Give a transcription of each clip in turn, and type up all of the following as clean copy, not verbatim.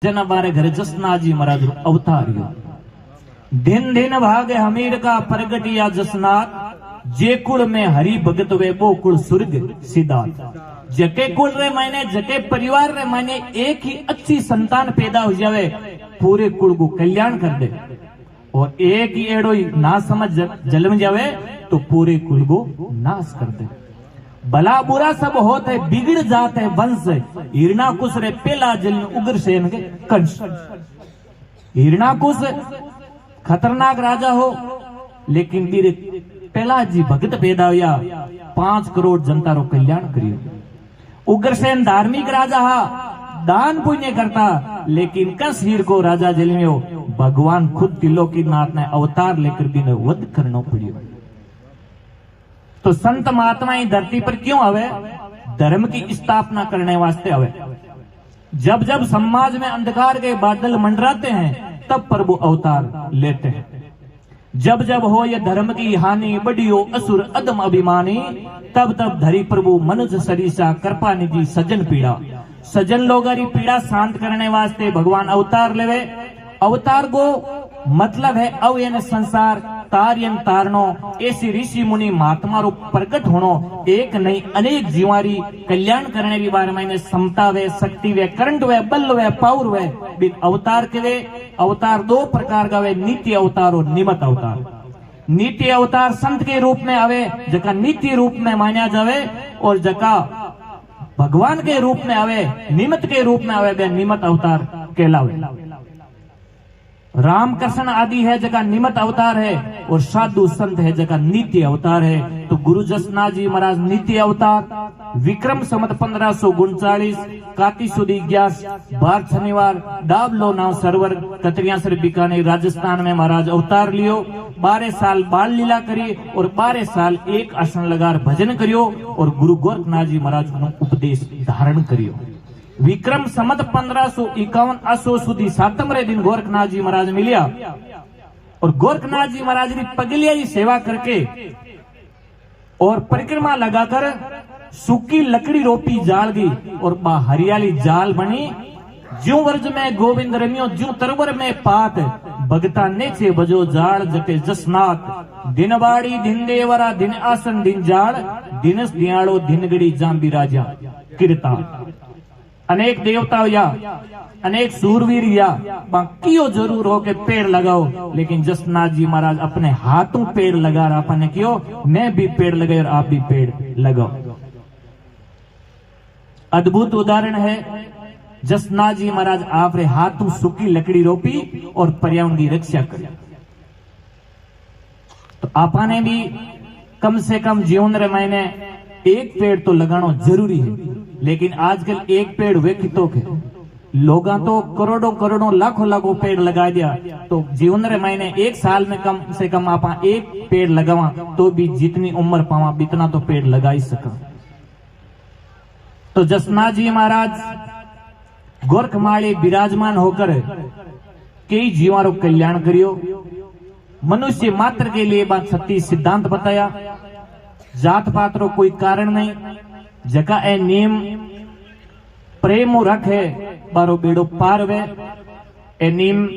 जन बारे घर जसनाजी महाराज अवतारियो दिन दिन भागे हमीर का प्रगटिया जसनाथ जे कुल में हरि भगत वे वो कुल स्वर्ग सिद्धार्थ जके कुल रे मैंने जके परिवार रे मैंने एक ही अच्छी संतान पैदा हो जावे पूरे कुल को कल्याण कर दे और एक ही एड़ो ना समझ जन्म जावे तो पूरे कुल को नाश कर दे। भला बुरा सब होते बिगड़ जाते वंश हिरणाकुश रे पहला जन्म उग्रसेन के कंस। हिरणाकुश खतरनाक राजा हो लेकिन धीरे पहला जी भगत पैदा हुआ 5 करोड़ जनता रो कल्याण करियो। उग्रसेन धार्मिक राजा हा दान पुण्य करता लेकिन कंस हीर को राजा जन्मियो भगवान खुद त्रिलोकीनाथ ने अवतार लेकर भी वध करना पड़ियो। तो संत महात्मा ही धरती पर क्यों आवे? धर्म की स्थापना करने वास्ते आवे। जब जब समाज में अंधकार के बादल मंडराते हैं तब प्रभु अवतार लेते हैं। जब जब हो ये धर्म की हानि बड़ी हो असुर अदम अभिमानी तब तब धरी प्रभु मनुष्य सरीसा कृपा निधि सजन पीड़ा। सजन लोगारी पीड़ा शांत करने वास्ते भगवान अवतार लेवे। अवतार को मतलब है अवयन संसार तार्यन तारनो ऐसी ऋषि मुनि महात्मा रो प्रकट होनो एक नहीं अनेक जीवारी कल्याण करने की बारे में समता वे शक्ति वे करंट वे बल वे पावर वे बिन अवतार के वे अवतार 2 प्रकार का वे नित्य अवतार और निमित्त अवतार। नित्य अवतार संत के रूप में आवे जका नित्य रूप में माना जावे और जका भगवान के रूप में आवे निमित्त के रूप में आवे वे निमित्त अवतार कहलावे। राम कृष्ण आदि है जगह निमित्त अवतार है और साधु संत है जगह नित्य अवतार है। तो गुरु जसनाथ जी महाराज नित्य अवतार विक्रम संवत 1539 काती सुदी 11 बार शनिवार डाबलो नाव सरवर कतरियासर बीकानेर राजस्थान में महाराज अवतार लियो। 12 साल बाल लीला करी और 12 साल एक आसन लगार भजन करियो और गुरु गोरखनाथ जी महाराज को उपदेश धारण करियो। विक्रम संवत 1551 आसो सुधी 7 दिन गोरखनाथ जी महाराज मिलिया और गोरखनाथ जी महाराज की पगलिया की सेवा करके और परिक्रमा लगाकर सूखी लकड़ी रोपी जाल गई और हरियाली जाल बनी। ज्यों वर्ज में गोविंद रमियो ज्यों तरवर में पात भगता नेचे बजो जाल जके जसनाथ दिनवाड़ी दिन देवरा दिन आसन दिन जाल दिनस दियाड़ो दिन गड़ी जांबी राजा कीर्ता। अनेक देवता या अनेक सूरवीर या बाकियो जरूर हो के पेड़ लगाओ लेकिन जसनाथ जी महाराज अपने हाथों पेड़ लगा रहा अपने क्यों मैं भी पेड़ लगाए और आप भी पेड़ लगाओ। अद्भुत उदाहरण है जसनाथ जी महाराज आपरे हाथों सूखी लकड़ी रोपी और पर्यावरण की रक्षा करी। तो आपने भी कम से कम जीवन रे महीने एक पेड़ तो लगाना जरूरी है लेकिन आजकल एक पेड़ वे कितों के लोग तो करोड़ों करोड़ों लाखों लाखों पेड़ लगा दिया। तो जीवन रे महीने एक साल में कम से कम आप एक पेड़ लगावा तो भी जितनी उम्र पावा इतना तो पेड़ लगा ही सका। तो जसनाथ जी महाराज गोरखमाली विराजमान होकर कई जीवों को कल्याण करियो। मनुष्य मात्र के लिए बात सत्य सिद्धांत बताया। जात पात रो कोई कारण नहीं जका ए नियम प्रेम रखे बारो बेड़ो पार वे ए नियम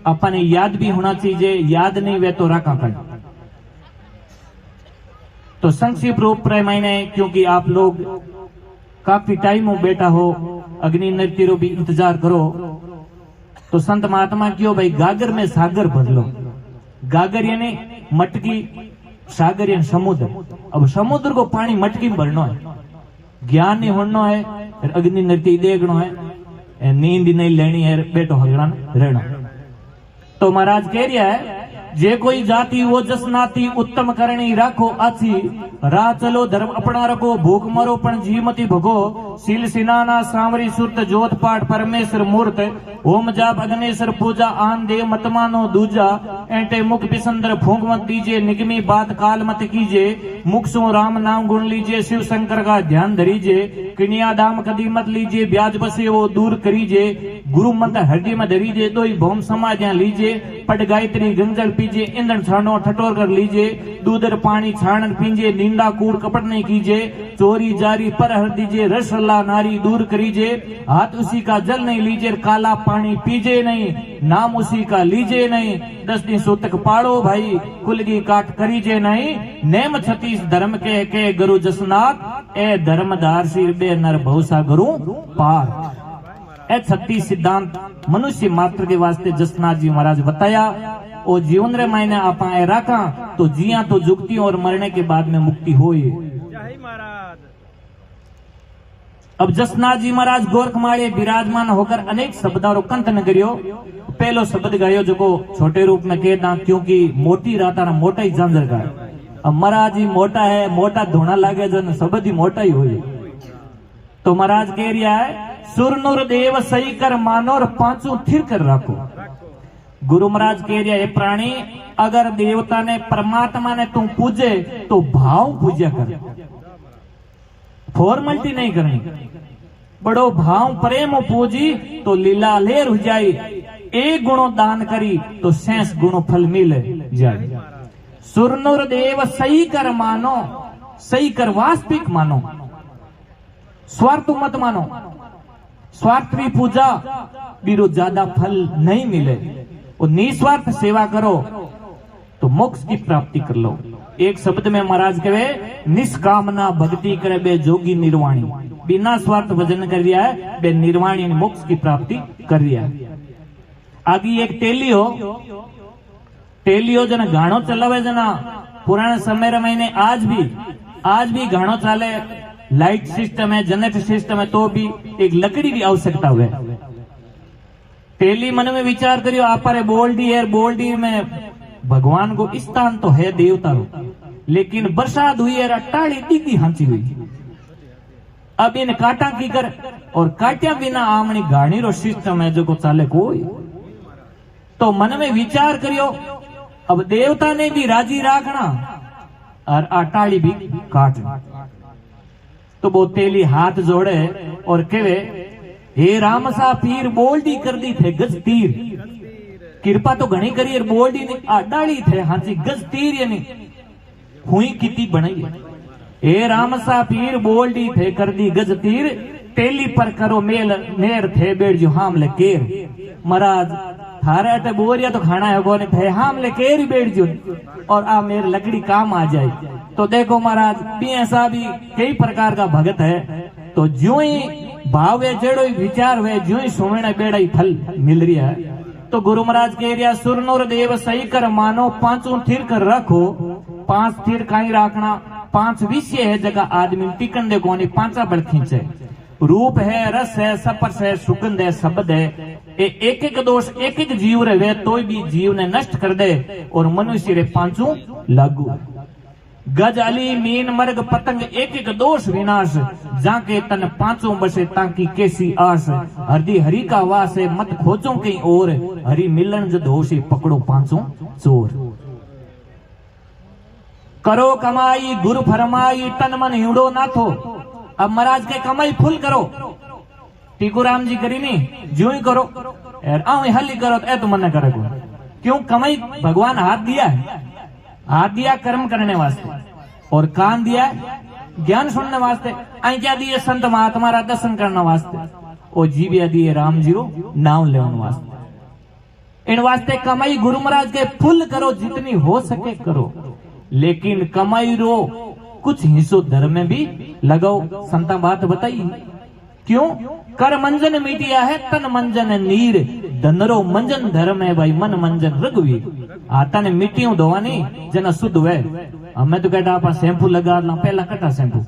अपने याद भी होना चाहिए याद नहीं वे तो रखा कर। तो संक्षिप्त रूप रे मैंने क्योंकि आप लोग काफी टाइम हो बैठा हो अग्नि नृत्य रो भी इंतजार करो तो संत महात्मा क्यों भाई गागर में सागर भर लो। गागर यानी मटकी सागर यानी समुद्र। अब समुद्र को पानी मटकी में भरना है ज्ञान नहीं होना है अग्नि नृत्य देखना है नींद नहीं लेनी है बैठो हगड़ान रहना। तो महाराज कह रहा है जे कोई जाति वो जसनाती उत्तम करणी राखो आछी राह चलो धर्म अपना रखो भूख मरो पण जीमती भगो सील सिनाना सांवरी सुरत जोत पाठ परमेश्वर मूर्त ओम जाप अग्नेश्वर पूजा आन देव मत मानो दूजा एंटे मुख पिसंदर फूंक मत दीजिए निगमी बात काल मत कीजिए मुख सो राम नाम गुण लीजिए शिव शंकर का ध्यान धरीजिए किनिया दाम कदी मत लीजिए ब्याज बसे वो दूर करीजिए गुरु मंत्र हृदय में धरीजिए दो भौम समाज लीजिए पट गायत्री गंजल पीजिए ईंधन छानो ठटोर कर लीजिए दूधर पानी छाणन पीजिए निंदा कूड़ कपट नहीं कीजिए चोरी जारी पर हर दीजिए रस परला नारी दूर करीजे, हाथ उसी का जल नहीं लीजिए, काला पानी पीजे नहीं, नाम उसी का लीजे नहीं, 10 दिन सूतक पाड़ो भाई, कुलगी काट करीजे नहीं, नेम 36 धर्म के गुरु जसनाथ, ए धर्मदार सिर बे नर भौसा गुरु पार। ए 36 सिद्धांत मनुष्य मात्र के वास्ते जसनाथ जी महाराज बताया, और जीवन रे मायने आप राखा तो जिया तो जुगती और मरने के बाद में मुक्ति होए। अब जसनाथ जी महाराज गोरखमाळे विराजमान होकर अनेक शब्दारो कंथन करियो। पहलो शब्द गायो जो को छोटे रूप में कहना, क्योंकि मोटी राता ना मोटा ही झांझर का। अब महाराज ही मोटा है, मोटा धोना लागे जन शब्द ही मोटा ही होए। तो महाराज कह रिया है, सुर नूर देव सही कर मानो और पांचों थिर कर रखो। गुरु महाराज कह रिया, ये प्राणी अगर देवता ने परमात्मा ने तुम पूजे तो भाव पूजा कर, फॉर्मेलिटी नहीं करनी। बड़ो भाव प्रेम पूजी तो लीला लेर हो जाए, एक गुणो दान करी तो 6 गुणो फल मिल जाए। सुरनुर देव सही कर मानो, सही कर वास्तविक मानो, स्वार्थ मत मानो। स्वार्थ भी पूजा बीरो ज्यादा फल नहीं मिले, और निस्वार्थ सेवा करो तो मोक्ष की प्राप्ति कर लो। एक शब्द में महाराज कहे, निष्कामना भक्ति करे बे जोगी निर्वाणी, बिना स्वार्थ भजन कर रिया है बे निर्वाणी मोक्ष की प्राप्ति कर रिया है। आगे एक टेलियो जना गाणो चलावे, जना पुराने समय महीने आज भी गाणो चाले, लाइट सिस्टम है, जनरेटर सिस्टम है, तो भी एक लकड़ी की आवश्यकता हुए। टेली मन में विचार करियो, आपरे बोल्डी में भगवान को स्थान तो है देवता रो, लेकिन बरसात हुई है, टाड़ी दिखी हांची हुई। अब इन काटा की कर, और काट्या बिना आमनी गाड़ी रो सिस्टम है जो को चाले कोई। तो मन में विचार करियो, अब देवता ने भी राजी राखना और टाड़ी भी काटना। तो वो तेली हाथ जोड़े और कहे, हे राम सा पीर बोल्डी कर दी थे गज तीर, कृपा तो घनी करी बोल्डी ने डाली थे हांची गज तीर, यानी हुई किती बनाई। हे राम सा पीर बोल्डी थे कर दी गज तीर, तेली पर करो मेल नेर थे बेड़ जो हाम ले केर। महाराज थारे अटे बोरिया तो खाना है को थे हाम ले केर ही बैठ जो, और आ मेरे लकड़ी काम आ जाए। तो देखो महाराज भी ऐसा भी कई प्रकार का भगत है, तो जो ही भाव है, जेड़ो ही विचार हुए, जो ही सोने बेड़ा ही फल मिल रहा है। तो गुरु महाराज कह रिया, सुरनूर देव सही कर मानो, पांचों थिर कर रखो। 5 थिर कहीं रखना, 5 विषय है जगह आदमी टिकन दे कोनी, 5 बल खींचे। रूप है, रस है, स्पर्श है, सुगंध है, शब्द है। एक एक दोष एक एक जीव रहे तो भी जीव ने नष्ट कर दे, और मनुष्य रे 5 लागू। गज अली मीन मर्ग पतंग एक एक दोष विनाश, जाके तन 5 बसे ताकि कैसी आस। हरदी हरि का वास है, मत खोजो कहीं और, हरि मिलन जद होशी पकड़ो 5 चोर। करो कमाई गुरु फरमाई, तन मन हिड़ो ना थो। अब महाराज के कमाई फुल करो, टीकूराम जी करी नहीं जो ही करो, हली करो तो मन करे को। क्यों? कमाई भगवान हाथ दिया है, हाथ दिया कर्म करने वास्ते, और कान दिया ज्ञान सुनने वास्ते। आई क्या दिए? संत महात्मा रा दर्शन करने वास्ते, और जीविया दिए राम जी रो नाम लेने वास्ते। इन वास्ते कमाई गुरु महाराज के फुल करो, जितनी हो सके करो, लेकिन कमाई रो कुछ हिस्सों धर्म में भी लगाओ। संता बात बताइए क्यों? कर मंजन मीटिया है, तन मंजन नीर, धनरो मंजन धर्म है भाई, मन मंजन रघुवीर। आता ने मिट्टियों धोवानी जना शुद्ध हुए। हमें तो कहता आप शैम्पू लगा ला, पहला कटा शैम्पू।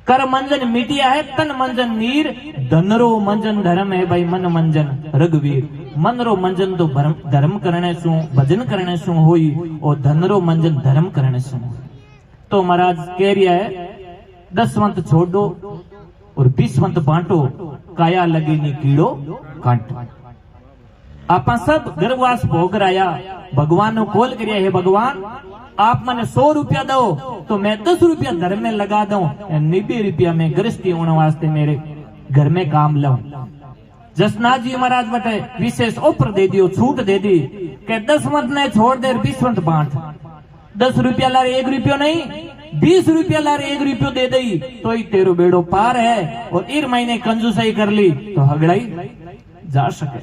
कर मंजन मिटिया है, तन मंजन नीर, धनरो मंजन धर्म है भाई, मन मंजन रघुवीर। मन रो मंजन तो धर्म करने सु, भजन करने सु होई, और धनरो मंजन धर्म करने सु। तो महाराज कह रिया है, 10 वंत छोड़ दो और 20 वंत बांटो, काया लगे नी कीड़ो कांट। आप सब गर्भवास भोग राया, भगवान ने कॉल करिया, है भगवान आप मैंने 100 रुपया दो तो मैं 10 रुपया धर्म में लगा दूं, 90 रुपया में गृहस्थी होने वास्ते मेरे घर में काम लाऊं। जसनाथ जी महाराज बटे विशेष ऑफर दे दियो, छूट दे दी कि 10 वंत ने छोड़ दे, 20 वंत बांट। 10 रुपया ला 1 रुपया नहीं, 20 रुपया लार 1 रुपयो दे दई तो ही तेरो बेड़ो पार है, और ईर महीने कंजूसाई कर ली तो हगड़ाई जा सके।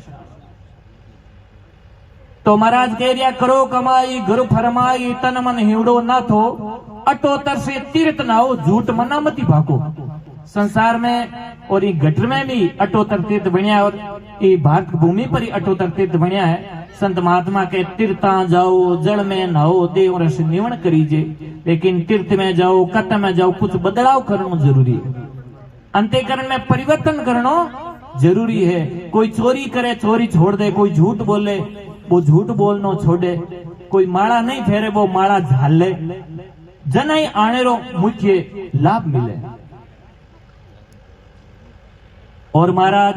तो महाराज कह रिया करो कमाई गुरु फरमाई तन मन हिवड़ो ना थो, अटोतर से तीर्थ ना हो झूठ मना मती भाको। संसार में और ये गटर में भी अटोतर तीर्थ बनिया, और ये भारत भूमि पर ही अटोतर तीर्थ बनिया है। संत महात्मा के तीर्था जाओ जल में नहाओ देव रस निवण करीजे, लेकिन तीर्थ में जाओ कट में जाओ कुछ बदलाव करना जरूरी है, अंतःकरण में परिवर्तन करना जरूरी है। कोई चोरी करे चोरी छोड़ दे, कोई झूठ बोले वो झूठ बोलना छोड़े, कोई माड़ा नहीं फेरे वो माड़ा झाल ले, जन ही आने रो मुख्य लाभ मिले। और महाराज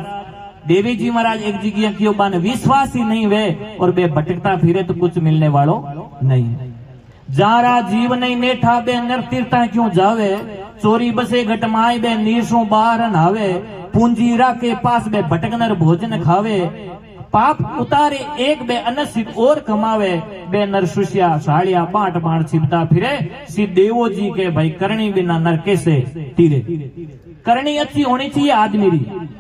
देवी जी महाराज एक जगह क्यों बान विश्वास ही नहीं वे और बे भटकता फिरे तो कुछ मिलने वालों नहीं। जारा जीव नहीं नेठा बे नर तीर्था क्यों जावे, चोरी बसे घटमाए बे नीरसों बाहर नहावे, पूंजी के पास बे भटकनर भोजन खावे, पाप उतारे एक बे अनसिप और कमावे, बे नर सुशिया साड़िया बांट बांट छिपता फिरे, सी देवो जी के भाई करनी बिना नर कैसे तीरे। करनी अच्छी होनी चाहिए आदमी री,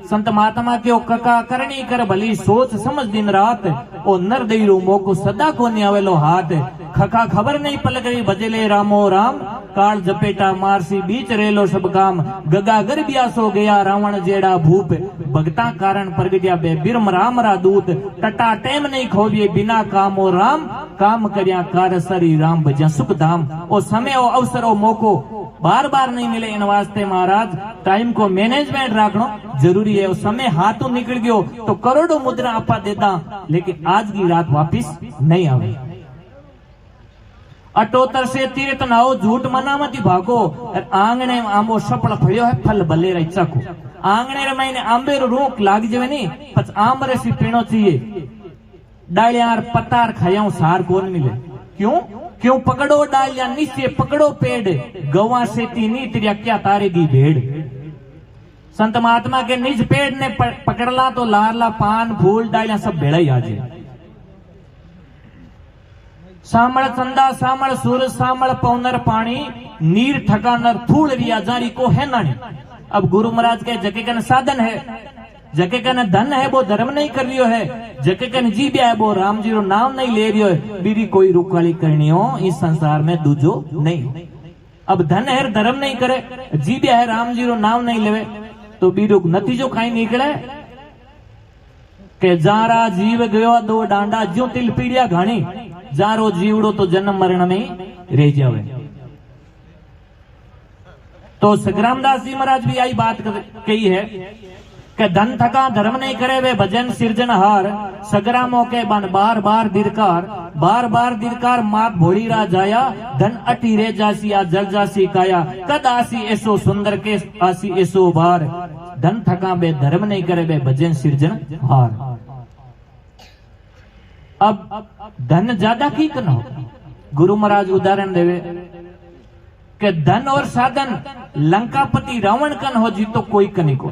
संत महात्मा के ओ कका करनी कर भली सोच समझ दिन रात, ओ नर देरो मोको सदा को नहीं आवेलो हाथ, खका खबर नहीं पलक रही भजले रामो राम, काल जपेटा मारसी बीच रेलो सब काम, गगा गर्बिया सो गया रावण जेड़ा भूप, भगता कारण प्रगटिया बे बिरम राम रा दूत, टटा टेम नहीं खोलिए बिना कामो राम, काम करया कार सरी राम भजा सुख धाम। ओ समय ओ अवसर ओ मौको बार बार नहीं मिले, इन वास्ते महाराज टाइम को मैनेजमेंट रखना जरूरी है। उस समय हाथों निकल गयो तो करोड़ों मुद्रा आपा देता, लेकिन आज की रात वापिस नहीं आवे। अटोतर से तीर्थ ना हो झूठ मना मती भागो, आंगणे में आंबो सफल फड़ियो है फल भले रही चखो, आंगणे रे महीने आंबे रो रोक लाग जावे नहीं पछ आंब रसी पीनो चाहिए, डालियार पतार खाया सार कौन मिले, क्यों क्यों पकड़ो डालिया नीचे पकड़ो पेड़, गवा से तीनी तिरिया क्या तारेगी भेड़। संत महात्मा के निज पेड़ ने पकड़ला तो लारला पान फूल डालिया सब भेड़ा ही आ जाए। सामड़ चंदा सामड़ सूरज सामड़ पौनर पानी, नीर ठकानर थूल रिया जारी को है नानी। अब गुरु महाराज के जके कन साधन है, जके कन धन है वो धर्म नहीं कर रियो है, जके कन जीव्या है वो राम जी रो नाम नहीं ले रियो है, बीरी कोई रुकाली करनी हो इस संसार में दूजो नहीं। अब धन है धर्म नहीं करे, जीव्या है राम जी रो नाम नहीं लेवे, तो बीरो नतीजो कहीं निकले के जारा जीव गयो दो डांडा ज्यो तिल पीड़िया घाणी, जारो जीवड़ो तो जन्म मरण में रह जावे। तो सग्रामदास जी महाराज भी आई बात कही है कि धन थका धर्म नहीं करे वे भजन सिरजनहार, सग्रामों के बन बार बार दिरकार मात भोड़ी रा जाया, धन अटी रे जासी आ जल जासी काया, कद आसी ऐसो सुंदर के आसी ऐसो बार, धन थका बे धर्म नहीं करे वे भजन सिरजनहार। अब धन ज्यादा की कन हो, गुरु महाराज उदाहरण देवे कि धन और साधन लंकापति रावण कन हो जी तो कोई कनी को,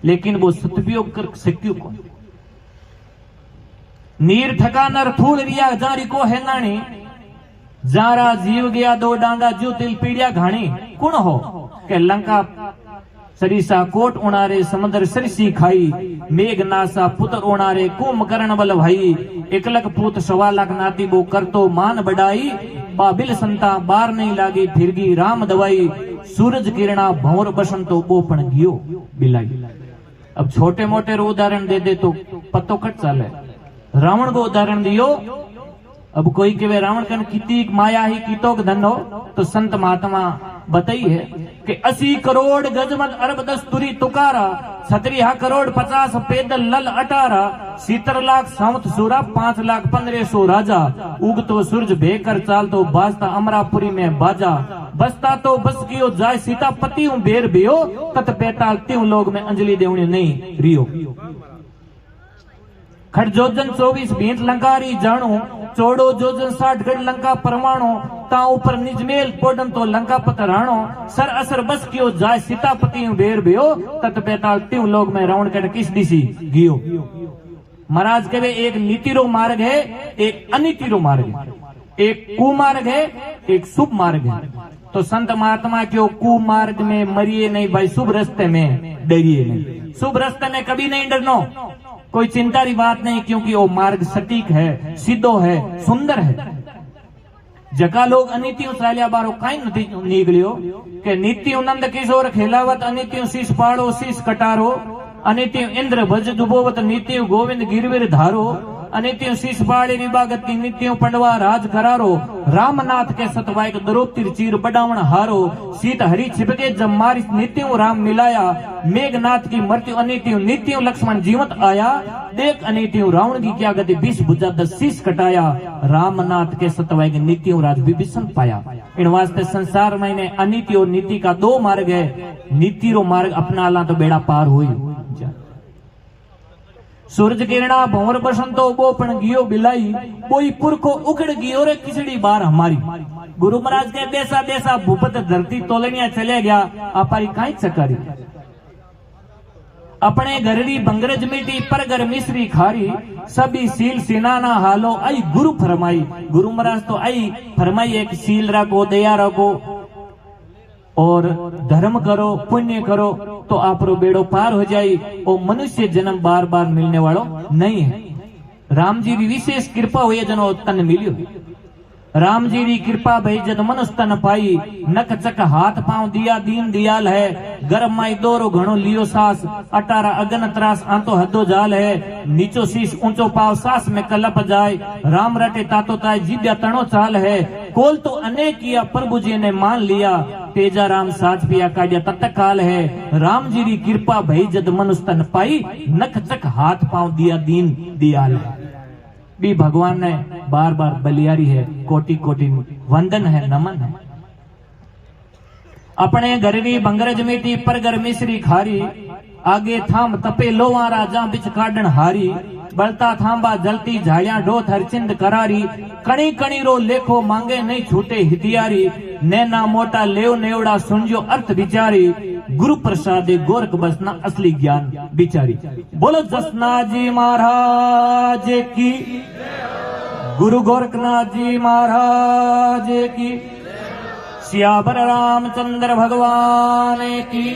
लेकिन वो सदुपयोग कर सक्यो को। नीर थका नर थूल रिया जारी को है नानी, जारा जीव गया दो डांगा जो तिल पीड़िया घाणी, कुण हो के लंका सरिसा कोट उणारे समंदर सरसी खाई, मेघ नासा पुत्र उणारे कुंभकर्ण बल भाई, एकलक पूत 1.25 लाख नाती वो कर तो मान बढ़ाई, बाबिल संता बार नहीं लागी फिरगी राम दवाई, सूरज किरणा भौर बसंतो बोपण गियो बिलाई। अब छोटे मोटे रो उदाहरण दे दे तो पत्तो कट चाले, रावण को उदाहरण दियो। अब कोई के वे रावण कन किती माया ही कीतोक धन हो, तो संत महात्मा बताई है कि 80 करोड़ गजमत अरब 10 तुरी तुकारा, 17 करोड़ 50 पैदल लल 18, 70 लाख सावत सूरा 5 लाख 1500 राजा, उगतो सूरज बेकर चाल तो बाजता अमरापुरी में बाजा, बसता तो बस कियो जाय सीता पति हूं बेर बियो, तत 45 लोग में अंजलि देवनी नहीं रियो। खट जोजन 24 भींत लंकारी जाणो, चौड़ो जोजन 60 गढ़ लंका परमाणु, ता ऊपर निजमेल पोडन तो लंका पतराणो, सर असर बस कियो जाय सीतापति बेर बियो, तत 45 लोग में रावण कट किस दिशी गियो। महाराज कहे एक नीति रो मार्ग है, एक अनीति रो मार्ग है। एक कुमार्ग है, एक शुभ मार्ग है। तो संत महात्मा क्यों कुमार्ग में मरिए नहीं भाई, शुभ रास्ते में डरिए नहीं। शुभ रास्ते में कभी नहीं डरनो, कोई चिंता की बात नहीं, क्योंकि वो मार्ग सटीक है, सीधो है, सुंदर है। जका लोग अनित्यों चाल्या बारो कई नहीं निकलियो के नित्यों नंद किशोर खेलावत, अनित्यों शीश पाड़ो शीश कटारो, अनित्यों इंद्र भज दुबोवत, नित्यों गोविंद गिरवीर धारो, अनित्यों शीश पाड़े रिबागति, नित्यों पंडवा राज करारो, रामनाथ के सतवायक द्रौपदी चीर बडावण हारो, सीत हरि छिपके जब मारी, नित्यों राम मिलाया, मेघनाथ की मृत्यु, अनित्यों नित्यों लक्ष्मण जीवत आया, देख अनित्यों रावण की क्या गति, 20 भुजा 10 शीश कटाया, रामनाथ के सतवायक नित्यों राज विभीषण पाया। इन वास्ते संसार में ने अनित्य और नीति का 2 मार्ग है। नीति रो मार्ग अपना ला तो बेड़ा पार हुई। सूरज किरणा भंवर बसंतो बो पण गियो बिलाई, कोई पुरखो उखड़ गियो रे किसड़ी बार हमारी। गुरु महाराज के देसा देसा भूपत धरती तोलनिया चले गया, अपारी काई चकारी। अपने घरड़ी बंगरज मिटी पर घर मिश्री खारी, सभी सील सिनाना हालो आई गुरु फरमाई। गुरु महाराज तो आई फरमाई एक सील रखो, दया रखो और धर्म करो, पुण्य करो तो आपरो बेड़ो पार हो जाए। वो मनुष्य जन्म बार बार मिलने वालों नहीं है। राम जी की विशेष कृपा हुई जनो तन मिलियो। राम जी की कृपा भई जद मनुष्य तन पाई, नक चक हाथ पांव दिया दीन दियाल है, गर्म माई दोरो घणो लियो सास, 18 अगन त्रास आंतो हदो जाल है, नीचो शीश ऊंचो पाव सास में कलप जाए, राम रटे तातो ताय जीव्या तणो चाल है, कोल तो अनेक किया प्रभु जी ने मान लिया, तेजा राम साच पिया काढ़िया तत्काल है। राम जी की कृपा भई जद मनुष्य तन पाई, नक चक हाथ पांव दिया दीन दियाल है। भी भगवान ने बार बार बलियारी है, कोटि कोटि वंदन है, नमन है। अपने घरनी बंगरज मीटी पर घर मिश्री खारी, आगे थाम तपे लोवारा जा बिच काडन हारी, बलता थांबा जलती झाड़ियां डोथ हरचिंद करारी, कणी कणी रो लेखो मांगे नहीं छूटे हितियारी, नैना मोटा लेव नेवड़ा सुनजो अर्थ विचारी, गुरु प्रसादे गोरख बसना असली ज्ञान बिचारी। बोलो जसना जी महाराज की, गुरु गोरखनाथ जी महाराज की, सियावर रामचंद्र भगवान की।